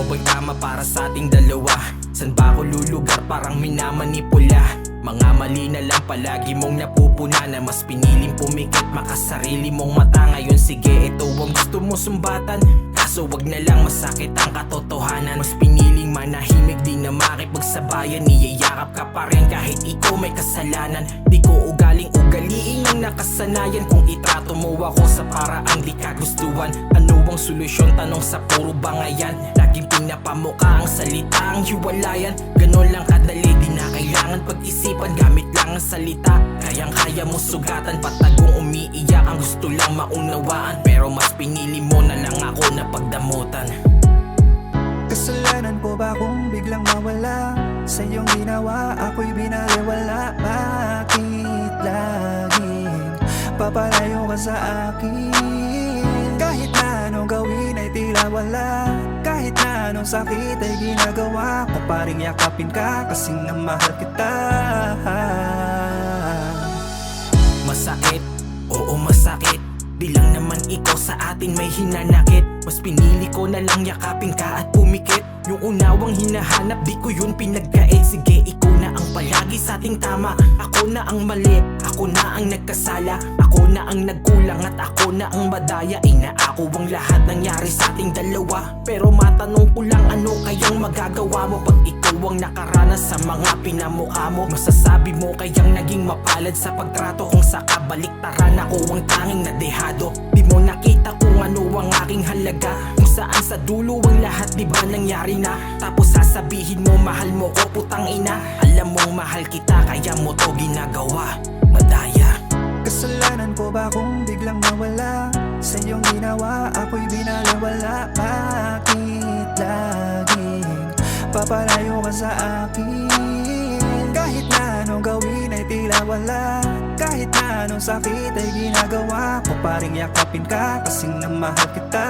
ba'y tama para sa ating dalawa? San ba ako lulugar parang minamanipula? Mga mali na lang palagi mong napupuna, na mas piniling pumikit makasarili mong mata. Ngayon sige, ito ang gusto mo sumbatan, kaso wag na lang masakit ang katotohanan. Mas piniling manahimik, di na makipagsabayan, niyayakap ka pa rin kahit ikaw may kasalanan. Di ko ugaling ugaliin ang nakasanayan, kung itrato mo ako sa paraang di kagustuhan. Ano ang solusyon? Tanong sa puro bangayan. Laging pinapamuka ang salita, ang hiwalayan. Ganon lang kadali, di na kailangan pag-isipan, gamit lang ang salita. Kayang-kaya mo sugatan, patagong umiiyak, ang gusto lang maunawaan. Pero mas pinili mo na lang ako na pagdamutan. Kasalanan ko ba kung biglang mawala? Sa iyong ginawa, ako'y binaliwala. Bakit laging papalayo ka sa akin? Kahit na anong gawin ay tila wala, kahit na anong sakit ay ginagawa ko, paring yakapin ka kasing na mahal kita. Masakit, oo masakit, di lang naman ikaw sa atin may hinanakit. Mas pinili ko na lang yakapin ka at pumikit. Yung unawang hinahanap, di ko yun pinagkait. Sige, ikaw na ang palagi sa ating tama, ako na ang mali, ako na ang nagkasala, ako na ang nagkulang at ako na ang madaya. Inaako ang lahat nangyari sa ating dalawa, pero matanong ko lang, ano kayang magagawa mo pag ikaw ang nakaranas sa mga pinamukha mo? Masasabi mo kayang naging mapalad sa pagtrato, kung sa kabaliktaran ako ang tanging nadehado. Di mo nakita kung ano ang aking halaga, kung saan sa dulo ang lahat di ba nangyari na? Tapos sasabihin mo mahal mo ko, putang ina. Alam mong mahal kita kaya mo to ginagawa, madaya. Kasalanan ko ba kung biglang mawala? Sa iyong ginawa, ako'y binaliwala. Bakit laging papalayo ka sa akin? Kahit na anong gawin ay tila wala, kahit na anong sakit ay ginagawa ko, paring yakapin ka kasing na mahal kita.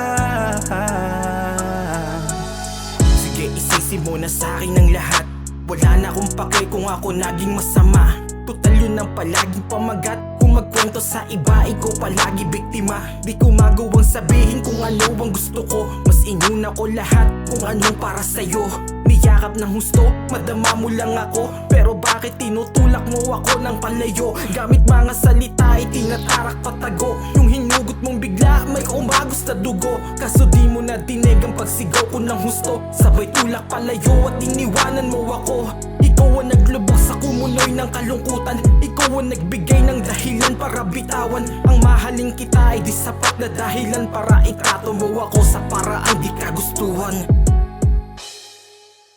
Sige, isisi mo na sa akin ang lahat, wala na akong pake kung ako naging masama. Total yun ang palaging pamagat, kung magkwento sa iba, ikaw palagi biktima. Di ko magawang sabihin kung ano ang gusto ko, mas inyuna ko lahat kung anong para sa'yo. Niyakap ng husto, madama mo lang ako, pero bakit tinutulak mo ako ng palayo? Gamit mga salita ay tinatarak patago, yung hinugot mong bigla may umagos na dugo. Kaso di mo na dinig ang pagsigaw ko ng husto, sabay tulak palayo at iniwanan mo ako. Ikaw ang naglubog sa kumunoy ng kalungkutan, ikaw ang nagbigay ng dahilan para bitawan. Ang mahaling kita ay di sapat na dahilan para itrato mo ako sa paraang di kagustuhan.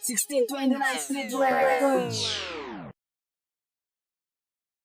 1629 Street Records.